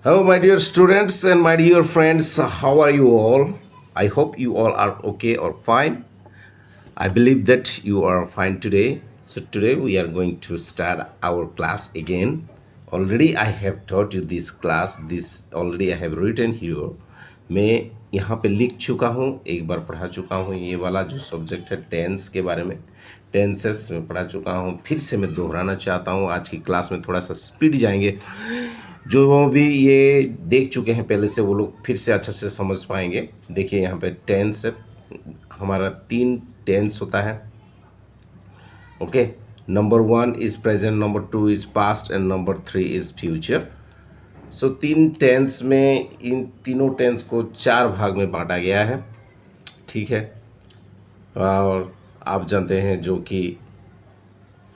Hello, my dear students and my dear friends. How are you all? I hope you all are okay or fine. I believe that you are fine today. So, today we are going to start our class again. Already, I have taught you this class. This already I have written here. मैं यहाँ पे लिख चुका हूँ, एक बार पढ़ा चुका हूँ। ये वाला जो सब्जेक्ट है टेंस के बारे में, टेंसेस में पढ़ा चुका हूँ। फिर से मैं दोहराना चाहता हूँ। आज की क्लास में थोड़ा सा स्पीड जाएंगे। जो भी ये देख चुके हैं पहले से वो लोग फिर से अच्छा से समझ पाएंगे। देखिए यहाँ पे टेंस है, हमारा 3 टेंस होता है। Okay, number 1 is present, number 2 is past and number 3 is future. So 3 tense में इन तीनों टेंस को 4 भाग में बांटा गया है। ठीक है, और आप जानते हैं जो कि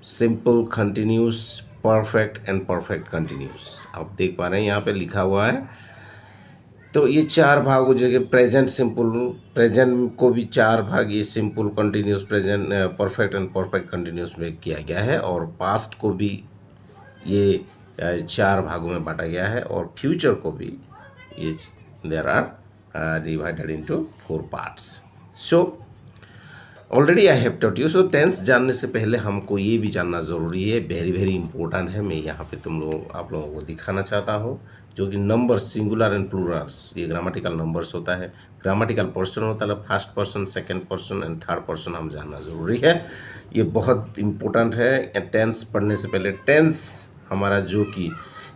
simple, continuous, perfect and perfect continuous आप देख पा रहे हैं यहाँ पे लिखा हुआ है। तो ये 4 भाग हो जाएंगे। प्रेजेंट सिंपल, प्रेजेंट को भी 4 भाग, ये simple, continuous, present, perfect and perfect continuous में किया गया है। और पास्ट को भी ये 4 भागों में बांटा गया है। और फ्यूचर को भी ये there are divided into 4 parts. So already I have taught you. So tense जानने से पहले हमको ये भी जानना ज़रूरी है, वेरी वेरी इंपॉर्टेंट है। मैं यहाँ पे आप लोगों को दिखाना चाहता हूँ जो कि नंबर, सिंगुलर एंड प्लूरल्स, ये ग्रामेटिकल नंबर्स होता है। ग्रामेटिकल पर्सन होता है, first person, second person and third person हम जानना ज़रूरी है। ये बहुत इंपॉर्टेंट है टेंस पढ़ने से पहले। टेंस हमारा जो कि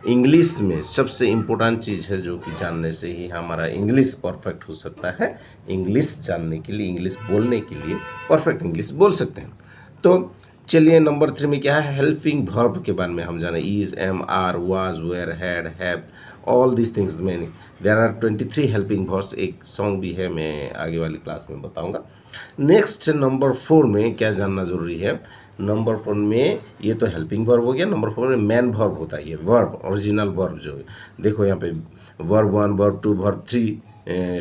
इंग्लिश में सबसे इम्पोर्टेंट चीज़ है, जो कि जानने से ही हमारा इंग्लिश परफेक्ट हो सकता है। इंग्लिश जानने के लिए, इंग्लिश बोलने के लिए परफेक्ट इंग्लिश बोल सकते हैं। तो चलिए नंबर 3 में क्या है, हेल्पिंग वर्ब के बारे में हम जाने। Is, am, are, was, were, had, have, all this things में देयर आर 23 हेल्पिंग वर्ब्स। एक सॉन्ग भी है, मैं आगे वाली क्लास में बताऊंगा। नेक्स्ट नंबर 4 में क्या जानना जरूरी है, नंबर 4 में ये तो हेल्पिंग वर्ब हो गया। नंबर 4 में मैन वर्ब होता है। ये वर्ब, ओरिजिनल वर्ब जो है, देखो यहाँ पे वर्ब 1, वर्ब 2, वर्ब 3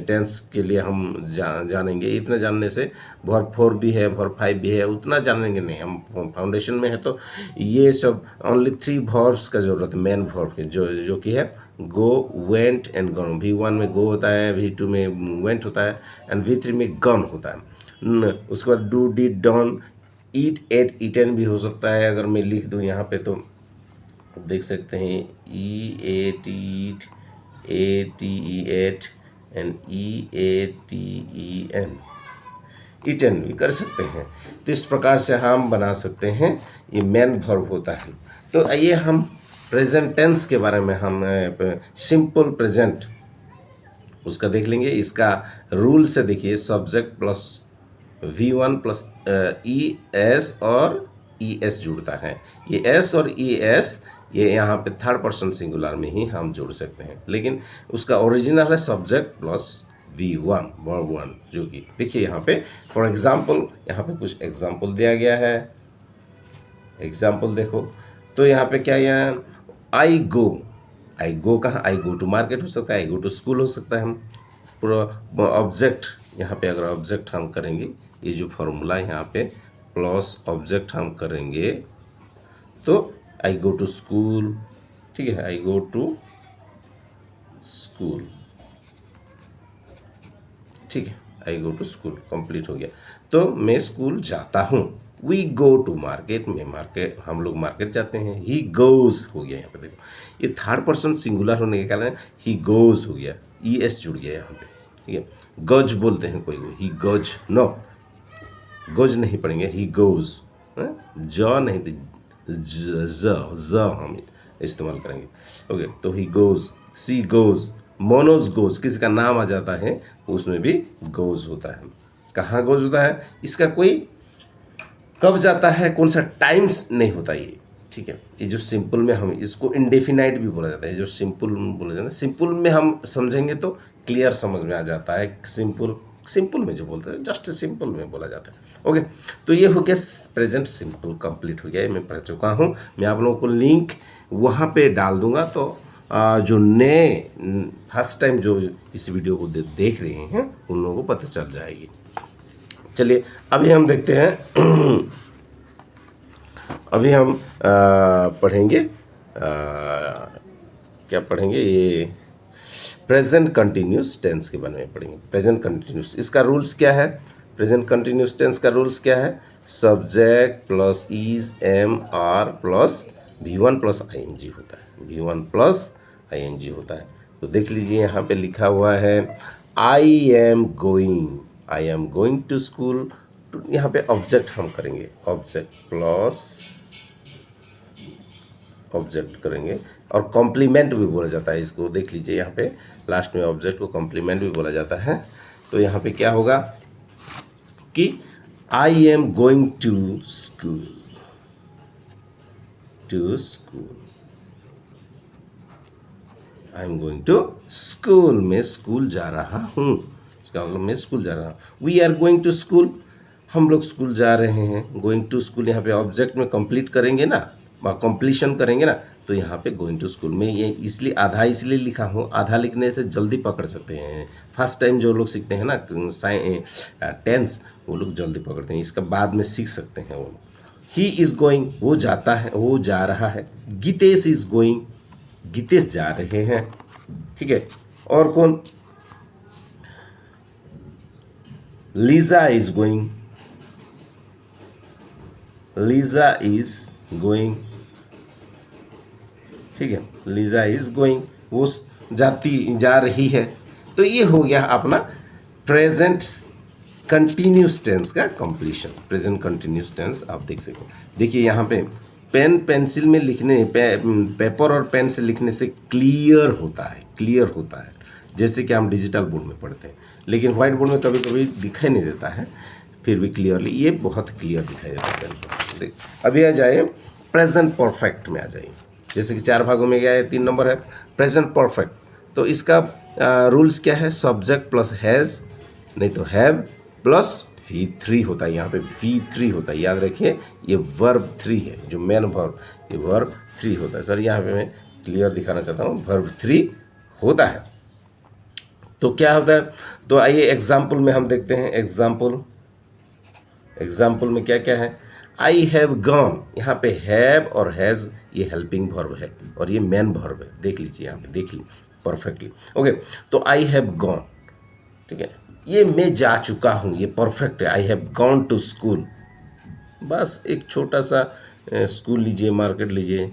टेंस के लिए हम जानेंगे। इतना जानने से वर्ब 4 भी है, वर्ब 5 भी है, उतना जानेंगे नहीं, हम फाउंडेशन में है। तो ये सब ओनली 3 वर्ब्स का जरूरत है, मैन वर्ब के, जो कि है गो, वेंट एंड गन। V1 में गो होता है, V2 में वेंट होता है एंड V3 में गन होता है। उसके बाद do, did, done, eat, ate, eaten भी हो सकता है। अगर मैं लिख दूँ यहाँ पे तो देख सकते हैं EAT, eat, ATE, ate and EATEN, eaten भी कर सकते हैं। तो इस प्रकार से हम बना सकते हैं, ये मैन वर्ब होता है। तो आइए हम प्रेजेंट टेंस के बारे में हम सिंपल प्रेजेंट उसका देख लेंगे। इसका रूल से देखिए, subject plus V1 plus ES और ES जुड़ता है। ये S और ES ये यहाँ पे थर्ड पर्सन सिंगुलर में ही हम जोड़ सकते हैं, लेकिन उसका ओरिजिनल है सब्जेक्ट प्लस V1, वर्ब 1, जो कि देखिए यहाँ पे फॉर एग्जाम्पल, यहाँ पे कुछ एग्जाम्पल दिया गया है। एग्जाम्पल देखो, तो यहाँ पे क्या है, आई गो। आई गो कहाँ, आई गो टू मार्केट हो सकता है, आई गो टू स्कूल हो सकता है। हम पूरा ऑब्जेक्ट यहाँ पे अगर ऑब्जेक्ट हम करेंगे, ये जो फॉर्मूला यहाँ पे प्लस ऑब्जेक्ट हम करेंगे तो आई गो टू स्कूल, ठीक है, आई गो टू स्कूल, ठीक है, आई गो टू स्कूल कंप्लीट हो गया। तो मैं स्कूल जाता हूँ। वी गो टू मार्केट, में मार्केट, हम लोग मार्केट जाते हैं। ही गोज हो गया यहाँ पे, देखो ये थर्ड पर्सन सिंगुलर होने के कारण ही गोज हो गया, ES जुड़ गया यहाँ पे, ठीक है। गज बोलते हैं कोई कोई, ही गज, नो गज नहीं पढ़ेंगे, ही गोज, ज नहीं, ज हम इस्तेमाल करेंगे। ओके, तो he goes, she goes, Manoj goes, किसी का नाम आ जाता है उसमें भी गोज होता है। कहाँ गोज होता है, इसका कोई कब जाता है, कौन सा टाइम्स नहीं होता ये, ठीक है। ये जो सिंपल में हम इसको इंडेफिनाइट भी बोला जाता है, जो सिंपल बोला जाता है। सिंपल में हम समझेंगे तो क्लियर समझ में आ जाता है। सिंपल, सिंपल में जो बोलते हैं जस्ट सिंपल में बोला जाता है। ओके, तो ये हो गया प्रेजेंट सिंपल, कंप्लीट हो गया, ये मैं पढ़ चुका हूँ। मैं आप लोगों को लिंक वहाँ पे डाल दूंगा, तो जो नए फर्स्ट टाइम जो इस वीडियो को देख रहे हैं उन लोगों को पता चल जाएगी। चलिए अभी हम देखते हैं अभी हम पढ़ेंगे क्या पढ़ेंगे, ये प्रेजेंट कंटिन्यूस टेंस के बारे में पढ़ेंगे। प्रेजेंट कंटिन्यूस, इसका रूल्स क्या है? प्रेजेंट कंटिन्यूस टेंस का रूल्स क्या है? Subject plus is am are plus V1 plus ING होता है, V1 प्लस ING होता है। तो देख लीजिए यहाँ पे लिखा हुआ है I am going to school. तो यहाँ पे ऑब्जेक्ट हम करेंगे, ऑब्जेक्ट प्लस ऑब्जेक्ट करेंगे, और कॉम्प्लीमेंट भी बोला जाता है इसको। देख लीजिए यहाँ पे लास्ट में ऑब्जेक्ट को कॉम्प्लीमेंट भी बोला जाता है। तो यहाँ पे क्या होगा कि I am going to school, I am going to school, मैं स्कूल जा रहा हूँ, इसका मतलब मैं स्कूल जा रहा हूँ। We are going to school, हम लोग स्कूल जा रहे हैं। गोइंग टू स्कूल यहाँ पे ऑब्जेक्ट में कंप्लीट करेंगे ना, कंप्लीशन करेंगे ना, तो यहाँ पे गोइंग टू स्कूल में ये इसलिए आधा इसलिए लिखा हूँ, आधा लिखने से जल्दी पकड़ सकते हैं। फर्स्ट टाइम जो लोग सीखते हैं ना टेंस, वो लोग जल्दी पकड़ते हैं, इसका बाद में सीख सकते हैं वो लोग। ही इज़ गोइंग, वो जाता है, वो जा रहा है। गीतेश इज़ गोइंग, गीतेश जा रहे हैं, ठीक है। और कौन? Lisa is going, Lisa is going, ठीक है, लीजा इज गोइंग, वो जा रही है। तो ये हो गया अपना प्रेजेंट कंटिन्यूस टेंस का कंप्लीशन। प्रेजेंट कंटिन्यूस टेंस आप देख सकते हैं। देखिए यहाँ पे पेन पेंसिल में लिखने पेपर और पेन से लिखने से क्लियर होता है, जैसे कि हम डिजिटल बोर्ड में पढ़ते हैं, लेकिन व्हाइट बोर्ड में कभी कभी दिखाई नहीं देता है, फिर भी क्लियरली ये बहुत क्लियर दिखाई देता है पेन पर। अभी आ जाए प्रेजेंट परफेक्ट में आ जाइए। जैसे कि 4 भागों में गया है, 3 नंबर है प्रेजेंट परफेक्ट। तो इसका रूल्स क्या है? सब्जेक्ट प्लस हैज़, नहीं तो हैव प्लस V3 होता है। यहाँ पे V3 होता है, याद रखिए ये वर्ब 3 है, जो मेन वर्ब, ये वर्ब 3 होता है। सर यहाँ पे मैं क्लियर दिखाना चाहता हूँ, वर्ब 3 होता है। तो क्या होता है? तो आइए एग्जाम्पल में हम देखते हैं। एग्जाम्पल में क्या क्या है? आई हैव गॉन, यहाँ पे हैव और हैज़ ये हेल्पिंग वर्ब है और ये मेन वर्ब है। देख लीजिए यहाँ पे, देख लीजिए परफेक्टली। ओके, तो आई हैव गॉन, ठीक है, ये मैं जा चुका हूँ, ये परफेक्ट है। I have gone to school, बस एक छोटा सा स्कूल लीजिए, मार्केट लीजिए,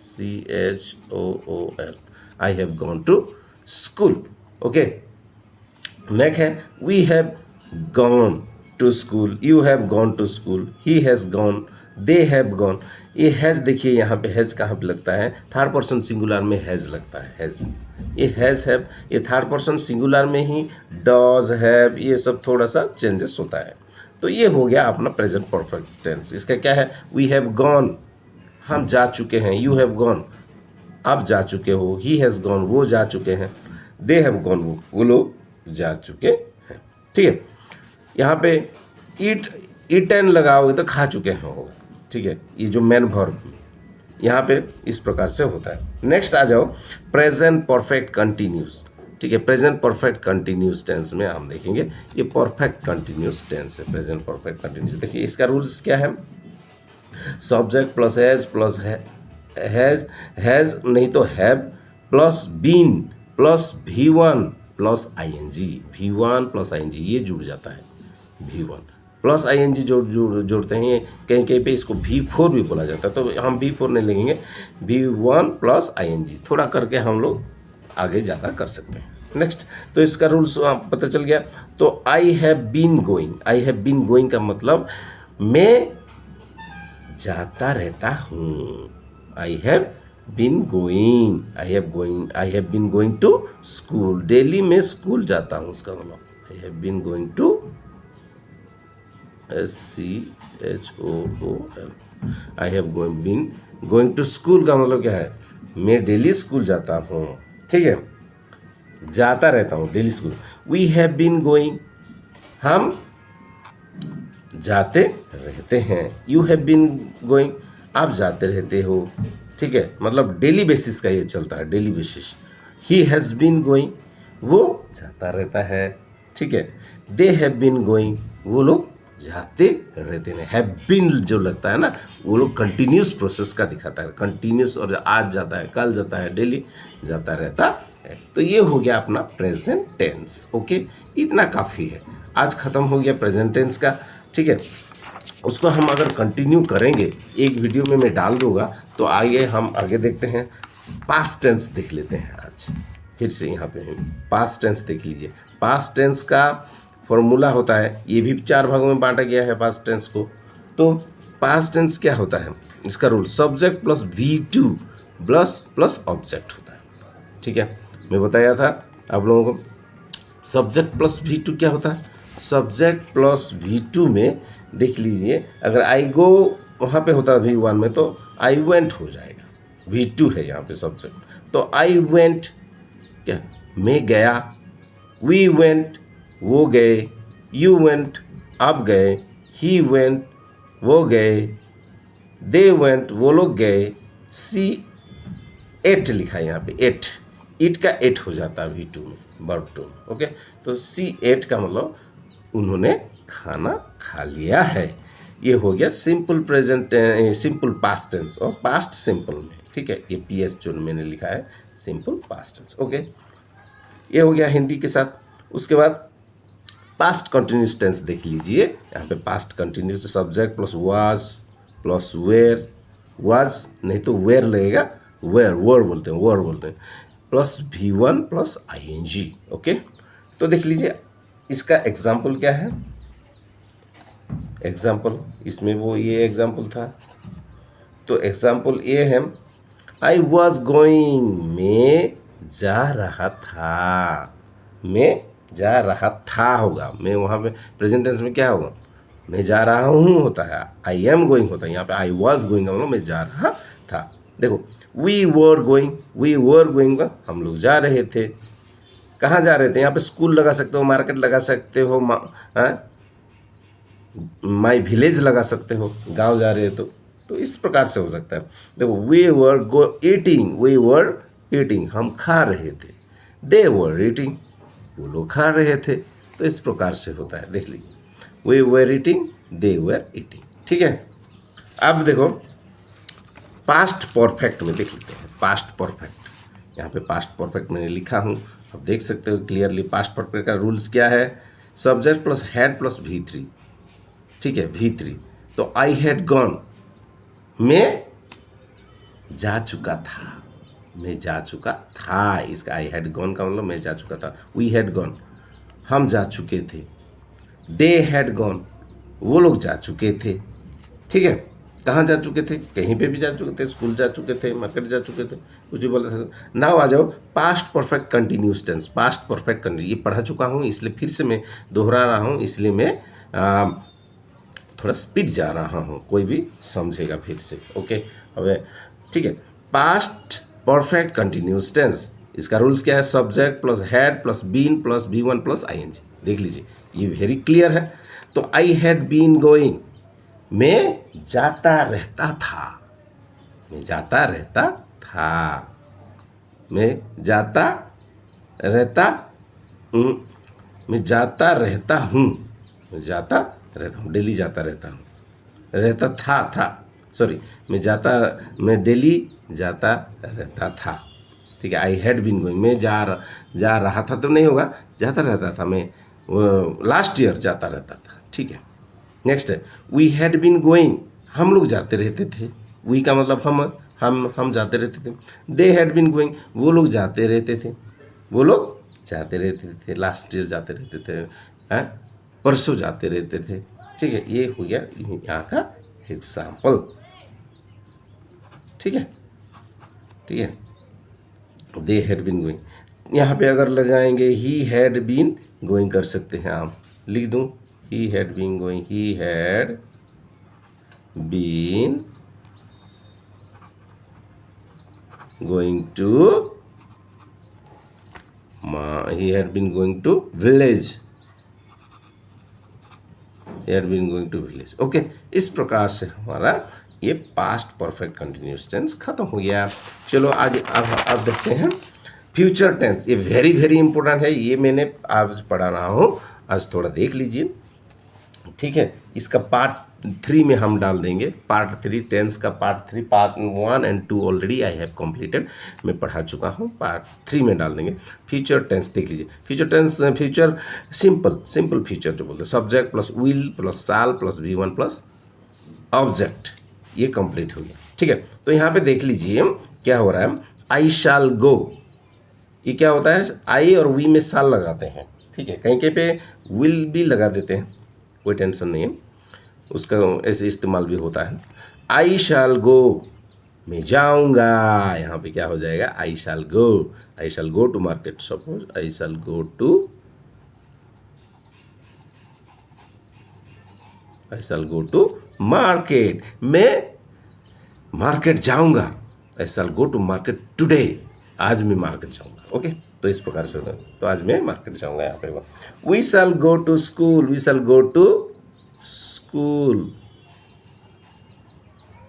CHOOL, I have gone to school. Okay, next है we have gone to school, you have gone to school, he has gone, they have gone. ये has देखिए यहाँ पे हैज़ कहाँ पे लगता है? थर्ड पर्सन सिंगुलर में हैज़ लगता है, हैज़। ये हैज़ हैव ये थर्ड पर्सन सिंगुलर में ही डॉज हैव ये सब थोड़ा सा चेंजेस होता है। तो ये हो गया अपना प्रेजेंट परफेक्ट टेंस। इसका क्या है? वी हैव गॉन, हम जा चुके हैं। यू हैव गॉन, आप जा चुके हो। ही हैज़ गॉन, वो जा चुके हैं। दे हैव गॉन, वो लोग जा चुके हैं, ठीक है। यहाँ पे ईटन लगाओगे तो खा चुके हैं होगा, ठीक है। ये जो मेन वर्ब यहाँ पे इस प्रकार से होता है। नेक्स्ट आ जाओ प्रेजेंट परफेक्ट कंटिन्यूस, ठीक है। प्रेजेंट परफेक्ट कंटिन्यूस टेंस में हम देखेंगे ये परफेक्ट कंटिन्यूस टेंस है। प्रेजेंट परफेक्ट कंटिन्यूस, देखिए इसका रूल्स क्या है? Subject plus has plus has नहीं तो have plus been plus V1 plus ING, V1 plus ING ये जुड़ जाता है। V1 प्लस ING जोड़ते हैं, कहीं कहीं पे इसको V4 भी बोला जाता है, तो हम V4 नहीं लेंगे, V1 प्लस ING थोड़ा करके हम लोग आगे ज़्यादा कर सकते हैं। नेक्स्ट, तो इसका रूल्स पता चल गया। तो आई हैव बीन गोइंग का मतलब मैं जाता रहता हूँ। I have been going to school, daily मैं स्कूल जाता हूँ, उसका मतलब I have been going to SCHOOL, I have been going to school का मतलब क्या है? मैं डेली स्कूल जाता हूँ, ठीक है, जाता रहता हूँ daily school. We have been going, हम जाते रहते हैं। यू हैव बीन गोइंग, आप जाते रहते हो, ठीक है, मतलब डेली बेसिस का ये चलता है, daily basis. He has been going, वो जाता रहता है, ठीक है। दे हैव बीन गोइंग, वो लोग जाते रहते हैं। हैव बीन जो लगता है ना, वो लोग कंटिन्यूस प्रोसेस का दिखाता है, कंटिन्यूस, और आज जाता है, कल जाता है, डेली जाता रहता है। तो ये हो गया अपना प्रेजेंट टेंस। ओके, इतना काफ़ी है, आज ख़त्म हो गया प्रेजेंट टेंस का। ठीक है, उसको हम अगर कंटिन्यू करेंगे, एक वीडियो में मैं डाल दूंगा, तो आइए हम आगे देखते हैं। पास्ट टेंस देख लेते हैं आज फिर से। यहाँ पे पास्ट टेंस देख लीजिए। पास्ट टेंस का फॉर्मूला होता है, ये भी 4 भागों में बांटा गया है पास्ट टेंस को। तो पास्ट टेंस क्या होता है, इसका rule subject plus V2 plus object होता है। ठीक है, मैं बताया था आप लोगों को। सब्जेक्ट प्लस V2 क्या होता है, सब्जेक्ट प्लस V2 में देख लीजिए, अगर आई गो वहाँ पे होता है V1 में, तो आई वेंट हो जाएगा, V2 है यहाँ पे सब्जेक्ट। तो आई वेंट क्या, मैं गया, वी वेंट वो गए, यू वेंट आप गए, ही वेंट वो गए, दे वेंट वो लोग गए, सी एट लिखा है यहाँ पे, एट, इट का एट हो जाता है V2 में, वर्ब 2। ओके, तो सी एट का मतलब उन्होंने खाना खा लिया है। ये हो गया simple present, simple past tense और पास्ट सिंपल में। ठीक है, ये PS जो मैंने लिखा है सिंपल पास्ट टेंस। ओके, ये हो गया हिंदी के साथ। उसके बाद पास्ट कंटिन्यूस टेंस देख लीजिए। यहाँ पे past continuous subject plus was plus were, was नहीं तो वेयर लगेगा, वेयर वर बोलते हैं, plus V1 plus ING। Okay, तो देख लीजिए इसका एग्जाम्पल क्या है। एग्जाम्पल इसमें वो ये एग्जाम्पल था, तो एग्जाम्पल ये है, आई वॉज गोइंग, मैं जा रहा था, मैं जा रहा था होगा, मैं वहाँ पे प्रेजेंट टेंस में क्या होगा, मैं जा रहा हूँ होता है, आई एम गोइंग होता है। यहाँ पे आई वॉज गोइंग मतलब मैं जा रहा था। देखो वी वर गोइंग का हम लोग जा रहे थे। कहाँ जा रहे थे, यहाँ पे स्कूल लगा सकते हो, मार्केट लगा सकते हो, माई विलेज लगा सकते हो, गांव जा रहे हो तो इस प्रकार से हो सकता है। देखो वी वर ईटिंग हम खा रहे थे, दे वर ईटिंग वो लोग खा रहे थे, तो इस प्रकार से होता है। देख लीजिए we were eating, they were eating. ठीक है, अब देखो पास्ट परफेक्ट में देख लेते हैं। पास्ट परफेक्ट, यहाँ पे पास्ट परफेक्ट मैंने लिखा हूँ, आप देख सकते हो क्लियरली। पास्ट परफेक्ट का रूल्स क्या है, subject plus had plus V3। ठीक है, V3, तो आई हैड गॉन, मैं जा चुका था, मैं जा चुका था, इसका आई हैड गॉन का मतलब मैं जा चुका था। वी हैड गॉन हम जा चुके थे, दे हैड गॉन वो लोग जा चुके थे। ठीक है, कहाँ जा चुके थे, कहीं पे भी जा चुके थे, स्कूल जा चुके थे, मार्केट जा चुके थे, कुछ भी बोल सकते। नाउ आ जाओ past perfect continuous tense. Past perfect continue ये पढ़ा चुका हूँ, इसलिए फिर से मैं दोहरा रहा हूँ, इसलिए मैं थोड़ा स्पीड जा रहा हूँ, कोई भी समझेगा फिर से। ओके, अब ठीक है, पास्ट परफेक्ट कंटिन्यूस टेंस, इसका रूल्स क्या है, subject plus had plus been plus V1 plus ING। देख लीजिए ये वेरी क्लियर है। तो आई हैड बीन गोइंग, मैं जाता रहता था, मैं जाता रहता था, मैं जाता रहता हूँ, मैं जाता रहता हूँ, मैं जाता रहता हूँ, डेली जाता रहता हूँ, रहता था सॉरी, मैं डेली जाता रहता था। ठीक है, आई हैड बीन गोइंग, मैं जा रहा था तो नहीं होगा, जाता रहता था, मैं लास्ट ईयर जाता रहता था। ठीक है, नेक्स्ट है वी हैड बीन गोइंग, हम लोग जाते रहते थे। वी का मतलब हम जाते रहते थे। दे हैड बीन गोइंग, वो लोग जाते रहते थे, वो लोग जाते रहते थे, लास्ट ईयर जाते रहते थे, परसों जाते रहते थे। ठीक है, ये हो गया यहाँ का एग्जाम्पल। ठीक है, ठीक है, दे हैड बीन गोइंग, यहाँ पे अगर लगाएंगे ही हैड बीन गोइंग कर सकते हैं आप, लिख दूँ he had been going, he had been going to, he had been going to village, he had been going to village। Okay, इस प्रकार से हमारा ये पास्ट परफेक्ट कंटिन्यूस टेंस खत्म हो गया। चलो आज अब देखते हैं फ्यूचर टेंस। ये वेरी वेरी इंपॉर्टेंट है, ये मैंने आज पढ़ा रहा हूँ, आज थोड़ा देख लीजिए। ठीक है, इसका पार्ट 3 में हम डाल देंगे। पार्ट 3 टेंस का पार्ट 3, पार्ट 1 और 2 ऑलरेडी आई हैव कंप्लीटेड, मैं पढ़ा चुका हूँ। पार्ट 3 में डाल देंगे। फ्यूचर टेंस देख लीजिए। Future tense, future simple future जो बोलते हैं, subject plus will plus shall plus V1 plus object, ये कंप्लीट हो गया। ठीक है, तो यहाँ पे देख लीजिए क्या हो रहा है। आई शैल गो, ये क्या होता है, आई और वी में साल लगाते हैं। ठीक है, कहीं कहीं पे विल भी लगा देते हैं, कोई टेंशन नहीं है, उसका ऐसे इस्तेमाल भी होता है। आई शैल गो, मैं जाऊंगा, यहाँ पे क्या हो जाएगा, I shall go to market. Suppose I shall go to market, मैं मार्केट जाऊंगा। I shall go to market today, आज मैं मार्केट जाऊंगा। ओके, तो इस प्रकार से, तो आज मैं मार्केट जाऊंगा। यहाँ पे we shall go to school,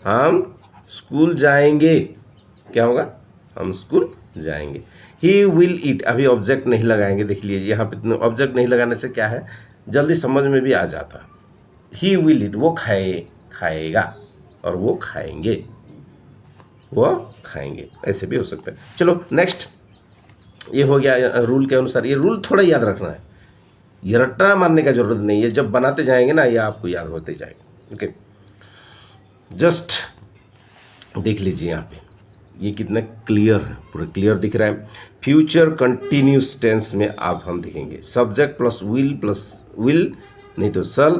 हम स्कूल जाएंगे। क्या होगा, हम स्कूल जाएंगे। ही विल ईट, अभी ऑब्जेक्ट नहीं लगाएंगे, देख लीजिए यहाँ पे ऑब्जेक्ट नहीं लगाने से क्या है, जल्दी समझ में भी आ जाता। ही विल ईट, वो खाएगा और वो खाएंगे, ऐसे भी हो सकता है। चलो नेक्स्ट, ये हो गया रूल के अनुसार। ये रूल थोड़ा याद रखना है, ये रट्टा मारने का जरूरत नहीं है, जब बनाते जाएंगे ना ये आपको याद होते जाएगा। ओके, जस्ट देख लीजिए यहाँ पे ये कितना क्लियर है, पूरा क्लियर दिख रहा है। फ्यूचर कंटिन्यूस टेंस में आप हम देखेंगे सब्जेक्ट प्लस विल नहीं तो shall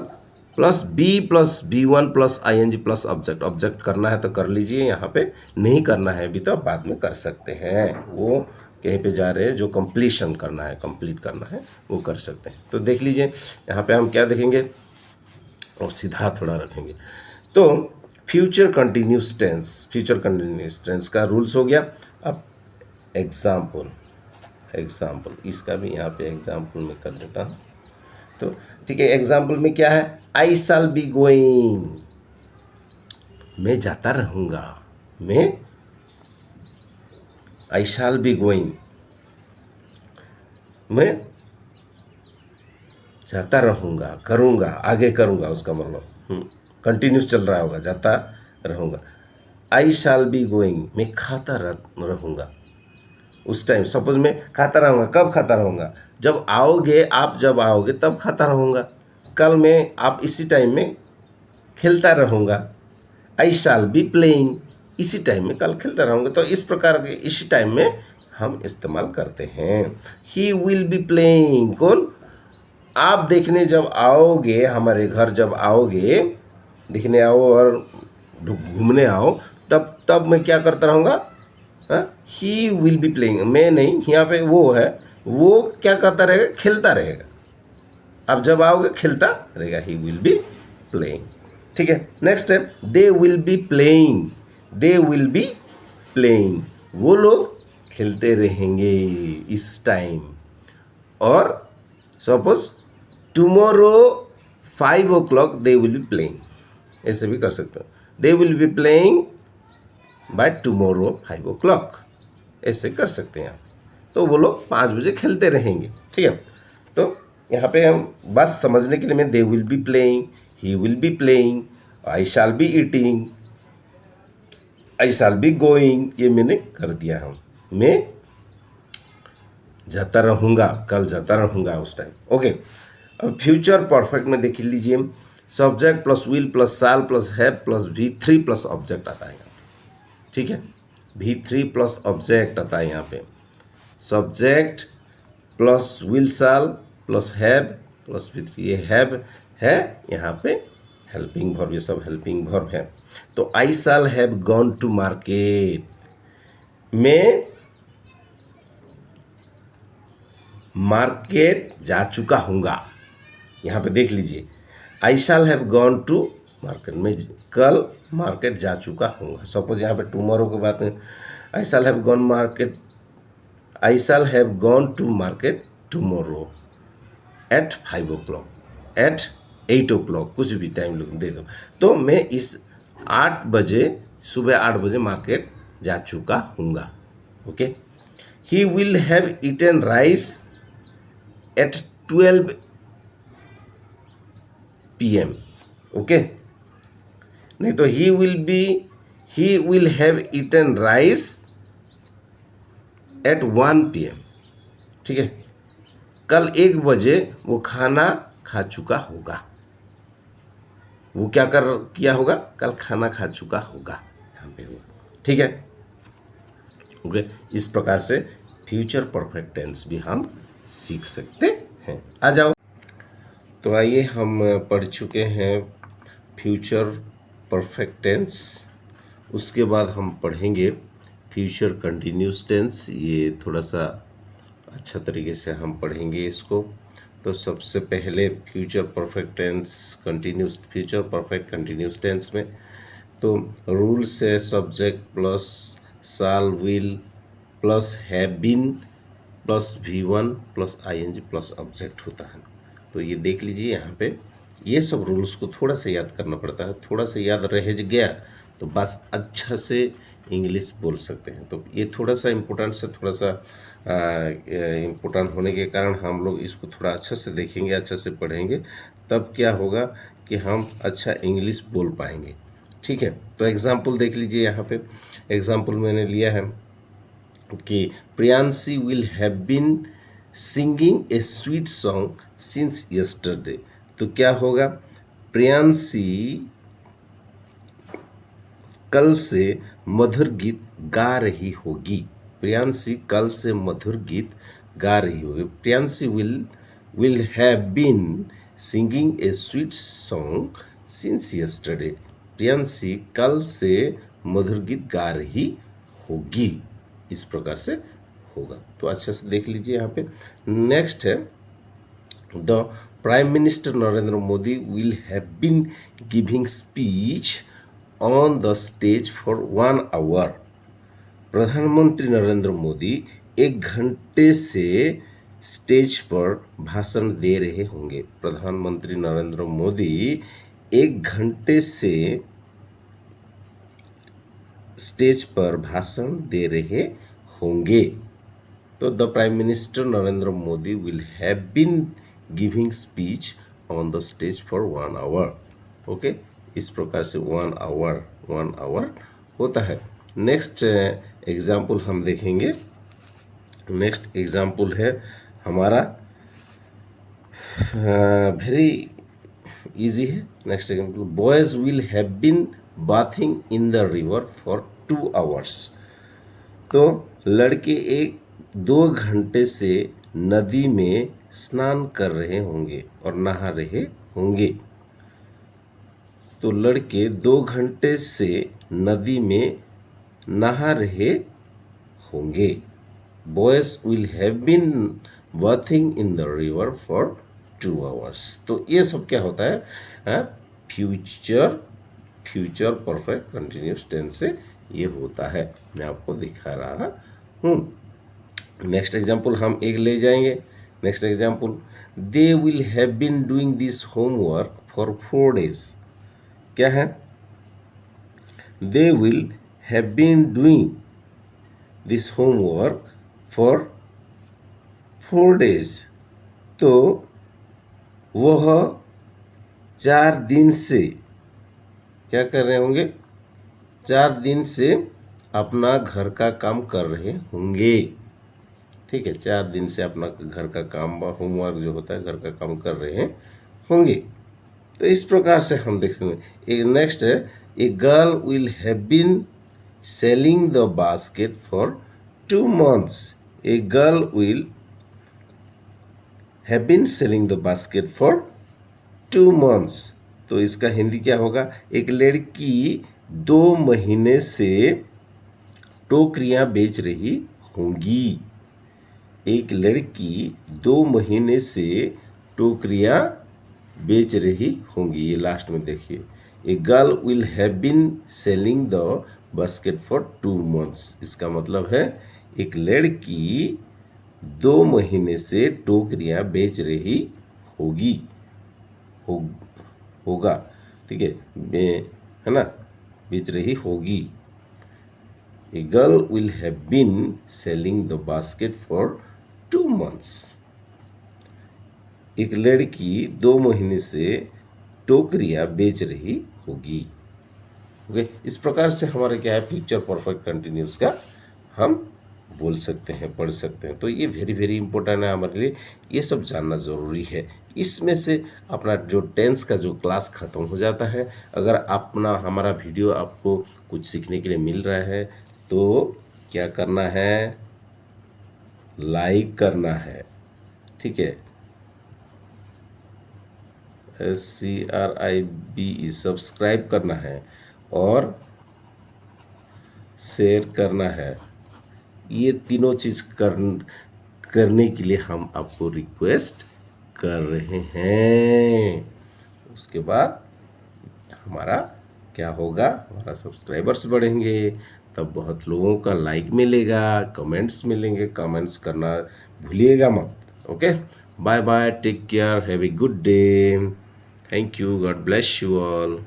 plus be plus V1 plus ING plus object करना है तो कर लीजिए, यहाँ पे नहीं करना है अभी तो बाद में कर सकते हैं। वो कहीं पे जा रहे हैं, जो कंप्लीट करना है वो कर सकते हैं। तो देख लीजिए यहाँ पे हम क्या देखेंगे, और सीधा थोड़ा रखेंगे। तो फ्यूचर कंटिन्यूस टेंस का रूल्स हो गया। अब एग्जाम्पल, इसका भी यहाँ पे एग्जाम्पल में कर देता हूँ। तो ठीक है, एग्जाम्पल में क्या है, आई शैल बी गोइंग, मैं जाता रहूँगा, आई शैल बी गोइंग, मैं जाता रहूँगा, करूँगा, आगे करूँगा, उसका मतलब कंटिन्यूस चल रहा होगा, जाता रहूँगा। आई शैल बी गोइंग, मैं खाता रहूँगा। उस टाइम सपोज मैं खाता रहूँगा, कब खाता रहूँगा, जब आओगे आप, जब आओगे तब खाता रहूँगा। कल में आप इसी टाइम में खेलता रहूँगा। आई शैल बी प्लेइंग, इसी टाइम में कल खेलता रहूँगा। तो इस प्रकार के इसी टाइम में हम इस्तेमाल करते हैं। ही विल बी प्लेइंग, कौन, आप देखने जब आओगे, हमारे घर जब आओगे, देखने आओ और घूमने आओ, तब मैं क्या करता रहूँगा, ही विल बी प्लेइंग, मैं नहीं, यहाँ पे वो है, वो क्या करता रहेगा, खेलता रहेगा। अब जब आओगे खेलता रहेगा, ही विल बी प्लेइंग। ठीक है, नेक्स्ट है दे विल बी प्लेइंग, वो लोग खेलते रहेंगे इस टाइम। और suppose tomorrow 5 o'clock they will be playing, ऐसे भी कर सकते हो, they will be playing by tomorrow 5 o'clock, ऐसे कर सकते हैं आप। तो वो लोग 5 बजे खेलते रहेंगे। ठीक है, तो यहाँ पे हम बस समझने के लिए मैं they will be playing, he will be playing, I shall be eating, I shall be going, ये मैंने कर दिया। हम मैं जाता रहूँगा, कल जाता रहूँगा उस टाइम। ओके, अब फ्यूचर परफेक्ट में देख लीजिए, subject plus will plus shell plus have plus V3 plus object आता है यहाँ पे। ठीक है, V3 प्लस ऑब्जेक्ट आता है यहाँ पे, subject plus will shell plus have plus V3, ये हैव है यहाँ पे हेल्पिंग वर्ब, ये सब हेल्पिंग वर्ब है। तो I shall have gone to market, मैं मार्केट जा चुका हूँगा। यहाँ पे देख लीजिए, I shall have gone to market, में कल मार्केट जा चुका हूँगा। सपोज यहाँ पे टुमारो की बात है, I shall have gone to market tomorrow at 5 o'clock, at 8 o'clock, कुछ भी टाइम दे दो। तो मैं इस 8 बजे, सुबह 8 बजे मार्केट जा चुका हूँगा। Okay, he will have eaten rice at 12 PM. Okay, नहीं तो he will have eaten rice at 1 PM. ठीक है, कल 1 बजे वो खाना खा चुका होगा. वो क्या किया होगा? कल खाना खा चुका होगा, यहाँ पे होगा. ठीक है, ओके. इस प्रकार से फ्यूचर परफेक्ट टेंस भी हम सीख सकते हैं. आ जाओ. तो आइए, हम पढ़ चुके हैं फ्यूचर परफेक्ट टेंस. उसके बाद हम पढ़ेंगे फ्यूचर कंटिन्यूस टेंस. ये थोड़ा सा अच्छा तरीके से हम पढ़ेंगे इसको. तो सबसे पहले फ्यूचर परफेक्ट कंटिन्यूस टेंस में तो रूल्स है subject plus shall will plus have been plus V1 plus ING plus object होता है. तो ये देख लीजिए यहाँ पे, ये सब रूल्स को थोड़ा सा याद करना पड़ता है. थोड़ा सा याद रह गया तो बस अच्छा से इंग्लिश बोल सकते हैं. तो ये थोड़ा सा इम्पोर्टेंट से थोड़ा सा इम्पोर्टेंट होने के कारण हम लोग इसको थोड़ा अच्छा से देखेंगे, अच्छा से पढ़ेंगे. तब क्या होगा कि हम अच्छा इंग्लिश बोल पाएंगे. ठीक है, तो एग्जाम्पल देख लीजिए. यहाँ पे एग्जाम्पल मैंने लिया है कि Priyanshi will have been singing a sweet song since yesterday. तो क्या होगा? प्रियांशी कल से मधुर गीत गा रही होगी. प्रियांशी कल से मधुर गीत गा रही होगी. Priyanshi will have been singing a sweet song since yesterday. Priyanshi कल से मधुर गीत गा रही होगी. इस प्रकार से होगा. तो अच्छे से देख लीजिए यहाँ पे. नेक्स्ट है the prime minister Narendra Modi will have been giving speech on the stage for 1 hour. प्रधानमंत्री नरेंद्र मोदी 1 घंटे से स्टेज पर भाषण दे रहे होंगे. प्रधानमंत्री नरेंद्र मोदी 1 घंटे से स्टेज पर भाषण दे रहे होंगे. तो the prime minister Narendra Modi will have been giving speech on the stage for 1 hour. Okay, इस प्रकार से 1 आवर होता है. नेक्स्ट एग्जाम्पल हम देखेंगे. नेक्स्ट एग्जाम्पल है हमारा वेरी इजी है. Next example, boys will have been bathing in the river for 2 hours. तो लड़के 2 घंटे से नदी में स्नान कर रहे होंगे और नहा रहे होंगे. तो लड़के 2 घंटे से नदी में नहा रहे होंगे. Boys will have been bathing in the river for 2 hours. तो ये सब क्या होता है? फ्यूचर परफेक्ट कंटिन्यूस टेंस से ये होता है. मैं आपको दिखा रहा हूँ. नेक्स्ट एग्जाम्पल हम एक ले जाएंगे. Next example, they will have been doing this homework for 4 days. क्या है? They will have been doing this homework for 4 days. तो वह 4 दिन से क्या कर रहे होंगे? 4 दिन से अपना घर का काम कर रहे होंगे. ठीक है, 4 दिन से अपना घर का काम, होमवर्क जो होता है, घर का काम कर रहे होंगे. तो इस प्रकार से हम देख सकते हैं. नेक्स्ट है, a girl will have been selling the basket for 2 months. A girl will have been selling the basket for 2 months. तो इसका हिंदी क्या होगा? एक लड़की 2 महीने से टोकरियां बेच रही होंगी. एक लड़की 2 महीने से टोकरियां बेच रही होंगी. ये लास्ट में देखिए, a girl will have been selling the basket for 2 months. इसका मतलब है एक लड़की 2 महीने से टोकरियां बेच रही होगी, होगा. ठीक है ना, बेच रही होगी. A girl will have been selling the basket for 2 months. एक लड़की 2 महीने से टोकरियाँ बेच रही होगी। ओके, इस प्रकार से हमारा क्या है, फ्यूचर परफेक्ट कंटिन्यूस का हम बोल सकते हैं, पढ़ सकते हैं। तो ये वेरी वेरी इंपॉर्टेंट है हमारे लिए, ये सब जानना ज़रूरी है। इसमें से अपना जो टेंस का जो क्लास ख़त्म हो जाता है। अगर अपना हमारा वीडियो आपको कुछ सीखने के लिए मिल रहा है तो क्या करना है, लाइक करना है, ठीक है, SCRIBE सब्सक्राइब करना है और शेयर करना है। ये तीनों चीज़ करने के लिए हम आपको रिक्वेस्ट कर रहे हैं। उसके बाद हमारा क्या होगा, हमारा सब्सक्राइबर्स बढ़ेंगे, तब बहुत लोगों का लाइक मिलेगा, कमेंट्स मिलेंगे। कमेंट्स करना भूलिएगा मत। Okay, bye bye, take care, have a good day, thank you, God bless you all.